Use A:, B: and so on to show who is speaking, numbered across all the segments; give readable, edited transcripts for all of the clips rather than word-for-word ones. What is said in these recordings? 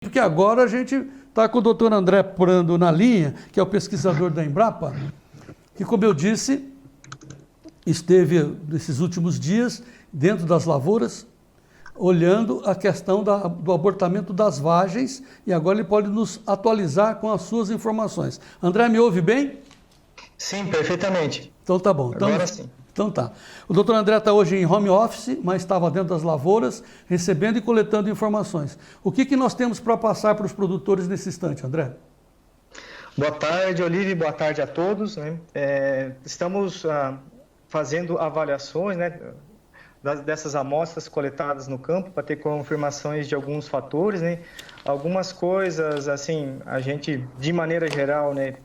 A: Porque agora a gente está com o doutor André Prando na linha, que é o pesquisador da Embrapa, que, como eu disse, esteve nesses últimos dias dentro das lavouras, olhando a questão do abortamento das vagens, e agora ele pode nos atualizar com as suas informações. André, me ouve bem?
B: Sim, perfeitamente.
A: Então tá bom.
B: Agora sim.
A: Então tá. O doutor André está hoje em home office, mas estava dentro das lavouras, recebendo e coletando informações. O que nós temos para passar para os produtores nesse instante, André?
B: Boa tarde, Olívio, boa tarde a todos, né? Estamos fazendo avaliações, né, dessas amostras coletadas no campo para ter confirmações de alguns fatores, né? Algumas coisas, assim, a gente, de maneira geral, né,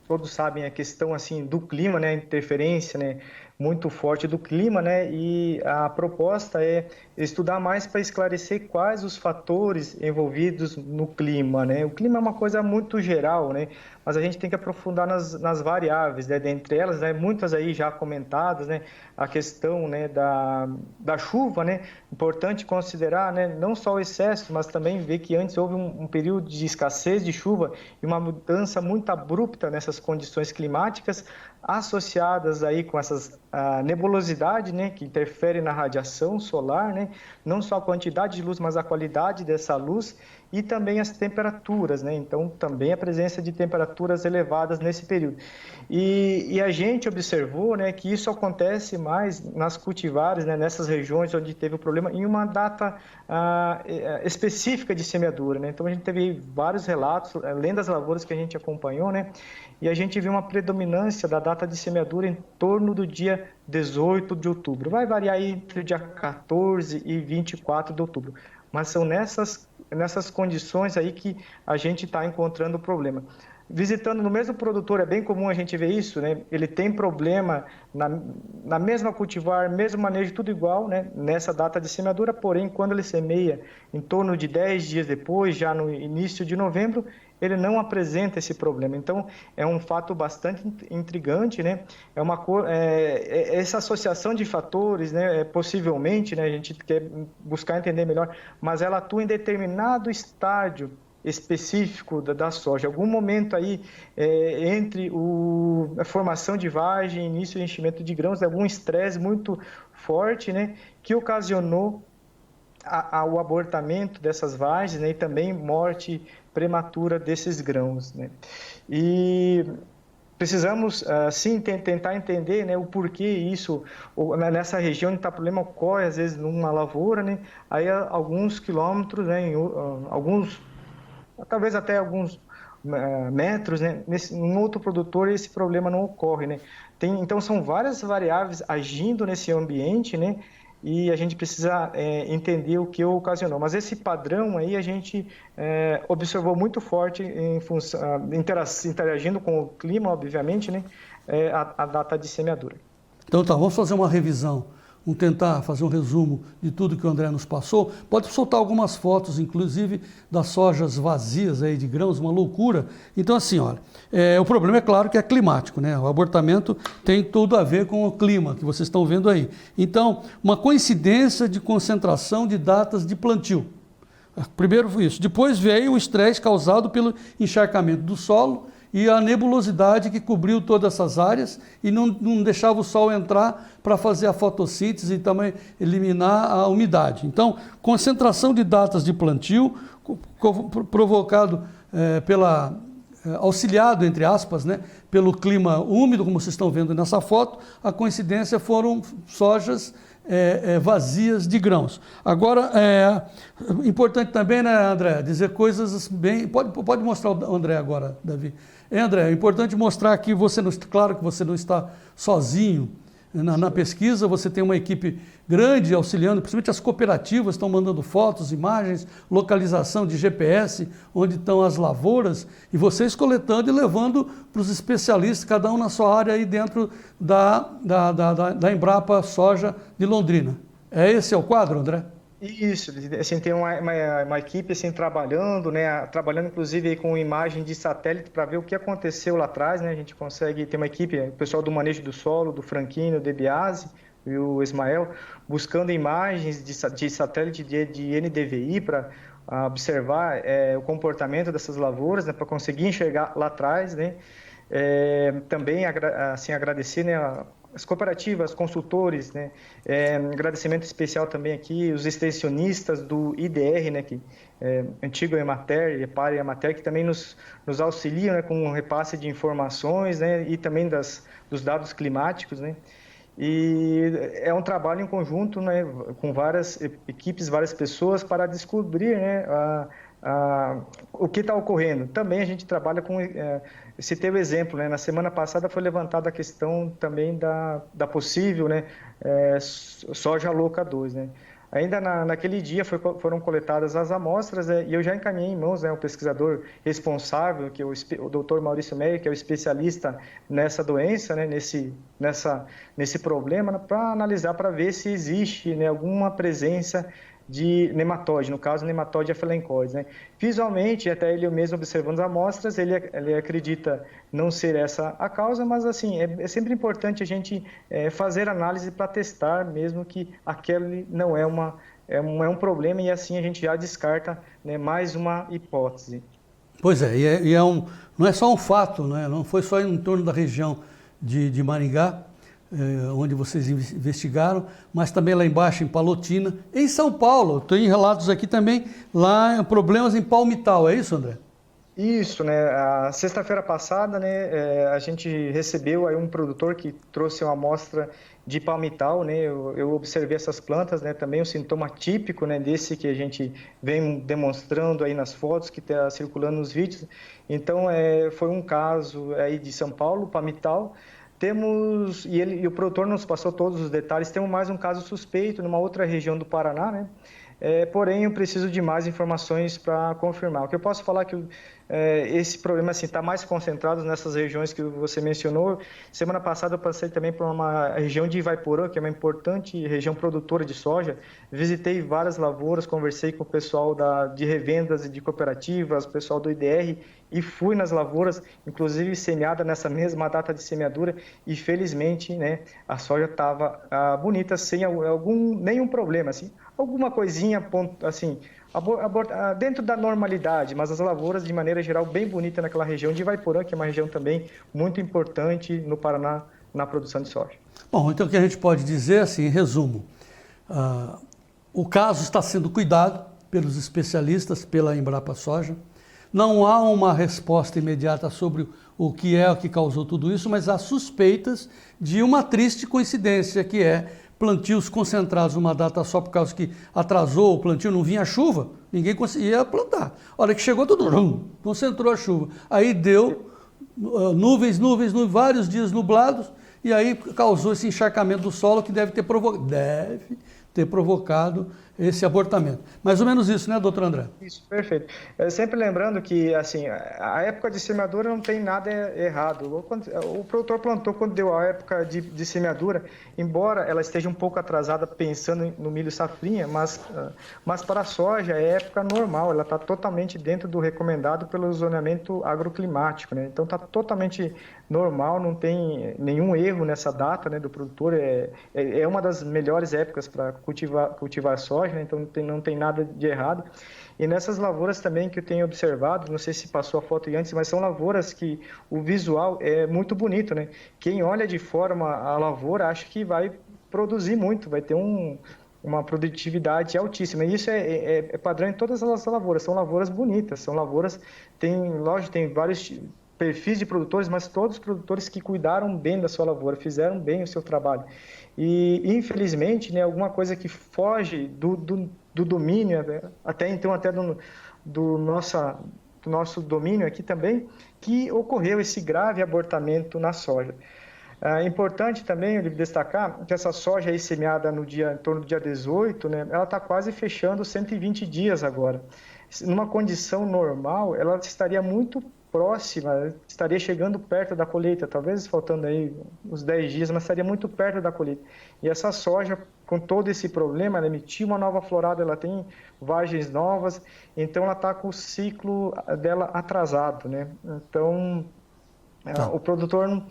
B: todos sabem a questão assim do clima, né, a interferência, né, muito forte do clima, né, e a proposta é estudar mais para esclarecer quais os fatores envolvidos no clima, né. O clima é uma coisa muito geral, né, mas a gente tem que aprofundar nas variáveis, né, dentre elas, né, muitas aí já comentadas, né, a questão, né, da chuva, né, importante considerar, né, não só o excesso, mas também ver que antes houve um período de escassez de chuva e uma mudança muito abrupta nessas condições climáticas, associadas aí com essas nebulosidade, né, que interfere na radiação solar, né, não só a quantidade de luz, mas a qualidade dessa luz e também as temperaturas, né, então também a presença de temperaturas elevadas nesse período. E a gente observou, né, que isso acontece mais nas cultivares, né, nessas regiões onde teve o problema, em uma data específica de semeadura, né, então a gente teve vários relatos, além das lavouras que a gente acompanhou, né, e a gente viu uma predominância da data de semeadura em torno do dia 18 de outubro. Vai variar aí entre o dia 14 e 24 de outubro. Mas são nessas condições aí que a gente está encontrando o problema. Visitando no mesmo produtor, é bem comum a gente ver isso, né? Ele tem problema na mesma cultivar, mesmo manejo, tudo igual, né? Nessa data de semeadura, porém, quando ele semeia em torno de 10 dias depois, já no início de novembro, ele não apresenta esse problema. Então, é um fato bastante intrigante, né? Essa associação de fatores, né? Possivelmente, né? A gente quer buscar entender melhor, mas ela atua em determinado estádio específico da soja. Algum momento aí entre a formação de vagem, início de enchimento de grãos, algum estresse muito forte, né? Que ocasionou o abortamento dessas vagens, né, e também morte prematura desses grãos, né? E precisamos, sim, tentar entender, né, o porquê isso, nessa região onde está problema, ocorre, às vezes, numa lavoura, né, aí alguns quilômetros, né, talvez até alguns metros, né, num outro produtor esse problema não ocorre, né? Então, são várias variáveis agindo nesse ambiente, né, e a gente precisa entender o que ocasionou. Mas esse padrão aí a gente observou muito forte em função, interagindo com o clima, obviamente, né, a data de semeadura.
A: Então tá, vamos fazer uma revisão, vamos tentar fazer um resumo de tudo que o André nos passou. Pode soltar algumas fotos, inclusive, das sojas vazias aí de grãos, uma loucura. Então assim, olha, o problema é claro que é climático, né? O abortamento tem tudo a ver com o clima que vocês estão vendo aí. Então, uma coincidência de concentração de datas de plantio. Primeiro foi isso. Depois veio o estresse causado pelo encharcamento do solo e a nebulosidade que cobriu todas essas áreas e não deixava o sol entrar para fazer a fotossíntese e também eliminar a umidade. Então, concentração de datas de plantio provocado auxiliado, entre aspas, né, pelo clima úmido, como vocês estão vendo nessa foto. A coincidência foram sojas vazias de grãos. Agora, importante também, né, André, dizer coisas bem... Pode mostrar o André agora, Davi. André, é importante mostrar que claro que você não está sozinho na pesquisa, você tem uma equipe grande auxiliando, principalmente as cooperativas estão mandando fotos, imagens, localização de GPS, onde estão as lavouras, e vocês coletando e levando para os especialistas, cada um na sua área aí dentro da Embrapa Soja de Londrina. Esse é o quadro, André?
B: Isso, assim, tem uma equipe assim, trabalhando, né, trabalhando inclusive aí com imagem de satélite para ver o que aconteceu lá atrás, né, a gente consegue ter uma equipe, o pessoal do manejo do solo, do Franquinho, o Debiase e o Ismael, buscando imagens de satélite de NDVI para a observar o comportamento dessas lavouras, né, para conseguir enxergar lá atrás, né? Também assim, agradecer, né, as cooperativas, consultores, né? Agradecimento especial também aqui, os extensionistas do IDR, né, que antigo Emater, EPAR e Emater, que também nos auxiliam, né, com o repasse de informações, né, e também dos dados climáticos, né? E é um trabalho em conjunto, né, com várias equipes, várias pessoas para descobrir, né, o que está ocorrendo. Também a gente trabalha com... citei o exemplo, né, na semana passada foi levantada a questão também da possível, né, soja louca 2, né. Ainda naquele dia foram coletadas as amostras, né, e eu já encaminhei em mãos, né, o pesquisador responsável, que é o Dr. Maurício Meyer, que é o especialista nessa doença, né, nesse problema, né, para analisar, para ver se existe, né, alguma presença de nematóide, no caso, nematóide afelencoides, né. Visualmente, até ele mesmo observando as amostras, ele acredita não ser essa a causa, mas assim, é sempre importante a gente fazer análise para testar, mesmo que aquele não é um problema, e assim a gente já descarta, né, mais uma hipótese.
A: Pois é, não é só um fato, né? Não foi só em torno da região de Maringá, onde vocês investigaram, mas também lá embaixo em Palotina, em São Paulo. Tem relatos aqui também, lá problemas em Palmital, é isso, André?
B: Isso, né? A sexta-feira passada, né, a gente recebeu aí um produtor que trouxe uma amostra de palmital, né? Eu observei essas plantas, né? Também um sintoma típico, né, desse que a gente vem demonstrando aí nas fotos, que está circulando nos vídeos. Então, foi um caso aí de São Paulo, palmital. Temos, e o produtor nos passou todos os detalhes, temos mais um caso suspeito numa outra região do Paraná, né? Porém, eu preciso de mais informações para confirmar. O que eu posso falar é que esse problema está mais concentrado nessas regiões que você mencionou. Semana passada eu passei também por uma região de Ivaiporã, que é uma importante região produtora de soja. Visitei várias lavouras, conversei com o pessoal de revendas e de cooperativas, o pessoal do IDR, e fui nas lavouras, inclusive semeada nessa mesma data de semeadura, e felizmente, né, a soja estava bonita, sem nenhum problema, assim. Alguma coisinha, assim, dentro da normalidade, mas as lavouras, de maneira geral, bem bonita naquela região de Ivaiporã, que é uma região também muito importante no Paraná, na produção de soja.
A: Bom, então o que a gente pode dizer, assim, em resumo, o caso está sendo cuidado pelos especialistas, pela Embrapa Soja. Não há uma resposta imediata sobre o que causou tudo isso, mas há suspeitas de uma triste coincidência, que é plantios concentrados numa data só por causa que atrasou o plantio, não vinha chuva, ninguém conseguia plantar. A hora que chegou, tudo concentrou a chuva. Aí deu nuvens, vários dias nublados, e aí causou esse encharcamento do solo que deve ter provocado esse abortamento. Mais ou menos isso, né, doutor André?
B: Isso, perfeito. Sempre lembrando que, assim, a época de semeadura não tem nada errado. O produtor plantou quando deu a época de semeadura, embora ela esteja um pouco atrasada pensando no milho safrinha, mas para a soja é época normal, ela está totalmente dentro do recomendado pelo zoneamento agroclimático, né? Então está totalmente normal, não tem nenhum erro nessa data, né, do produtor. É uma das melhores épocas para cultivar soja, né? Então não tem nada de errado. E nessas lavouras também que eu tenho observado, não sei se passou a foto antes, mas são lavouras que o visual é muito bonito, né? Quem olha de fora a lavoura acha que vai produzir muito, vai ter uma produtividade altíssima. E isso é padrão em todas as lavouras. São lavouras bonitas, são lavouras, lógico, tem vários perfis de produtores, mas todos os produtores que cuidaram bem da sua lavoura, fizeram bem o seu trabalho. E, infelizmente, né, alguma coisa que foge do domínio, até então, até do nosso domínio aqui também, que ocorreu esse grave abortamento na soja. É importante também destacar que essa soja aí semeada em torno do dia 18, né, ela está quase fechando 120 dias agora. Numa condição normal, ela estaria muito próxima, estaria chegando perto da colheita, talvez faltando aí uns 10 dias, mas estaria muito perto da colheita. E essa soja, com todo esse problema, ela emitiu uma nova florada, ela tem vagens novas, então ela está com o ciclo dela atrasado, né? Então, o produtor não...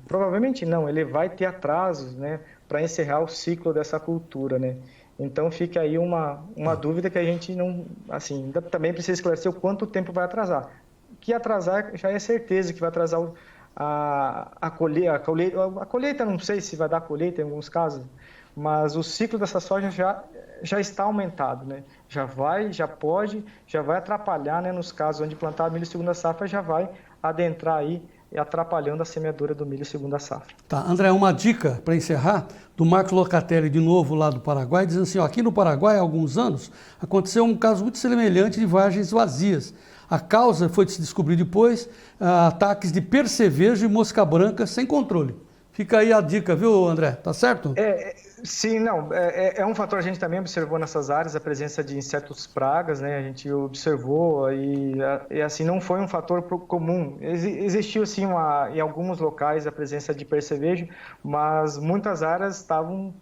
B: provavelmente não, ele vai ter atrasos, né, para encerrar o ciclo dessa cultura, né? Então fica aí uma dúvida que a gente não, assim, ainda também precisa esclarecer o quanto tempo vai atrasar. Que atrasar já é certeza que vai atrasar a colheita, não sei se vai dar colheita em alguns casos, mas o ciclo dessa soja já está aumentado, né? Já vai atrapalhar, né? Nos casos onde plantar milho segunda safra, já vai adentrar aí e atrapalhando a semeadura do milho segunda safra.
A: Tá, André, uma dica para encerrar, do Marcos Locatelli, de novo lá do Paraguai, dizendo assim, ó, aqui no Paraguai há alguns anos aconteceu um caso muito semelhante de vargens vazias. A causa foi de se descobrir depois ataques de percevejo e mosca branca sem controle. Fica aí a dica, viu, André? Tá certo?
B: Sim, não. É um fator, a gente também observou nessas áreas a presença de insetos pragas, né? A gente observou e assim, não foi um fator comum. Existiu, sim, em alguns locais a presença de percevejo, mas muitas áreas estavam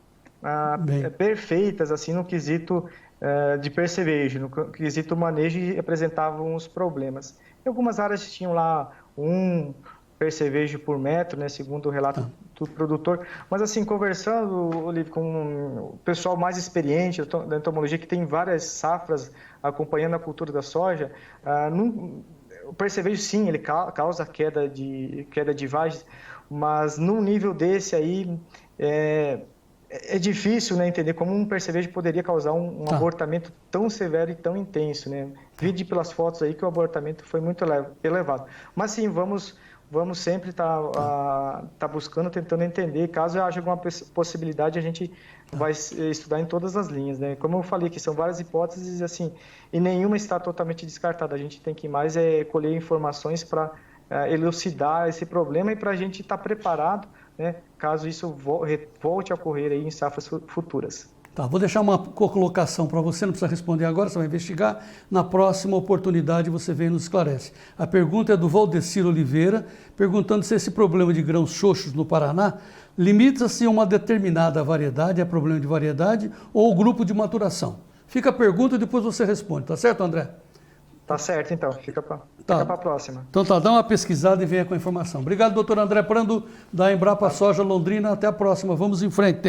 B: perfeitas, assim, no quesito de percevejo, no quesito manejo, e apresentavam os problemas. Em algumas áreas tinham lá um percevejo por metro, né, segundo o relato do produtor. Mas assim, conversando, Olívio, com o pessoal mais experiente da entomologia, que tem várias safras acompanhando a cultura da soja, o percevejo, sim, ele causa queda de vagens, mas num nível desse aí, é difícil, né, entender como um percevejo poderia causar um abortamento tão severo e tão intenso, né? Vide pelas fotos aí que o abortamento foi muito elevado. Mas sim, vamos sempre estar buscando, tentando entender. Caso haja alguma possibilidade, a gente vai estudar em todas as linhas, né? Como eu falei, que são várias hipóteses, assim, e nenhuma está totalmente descartada. A gente tem que mais colher informações para elucidar esse problema e para a gente estar preparado, né, caso isso volte a ocorrer aí em safras futuras.
A: Tá, vou deixar uma colocação para você, não precisa responder agora, você vai investigar. Na próxima oportunidade você vem e nos esclarece. A pergunta é do Valdecir Oliveira, perguntando se esse problema de grãos xoxos no Paraná limita-se a uma determinada variedade, é problema de variedade, ou grupo de maturação. Fica a pergunta e depois você responde, tá certo, André?
B: Tá certo, então. Fica para a próxima.
A: Então tá, dá uma pesquisada e venha com a informação. Obrigado, doutor André Prando, da Embrapa Soja Londrina. Até a próxima. Vamos em frente.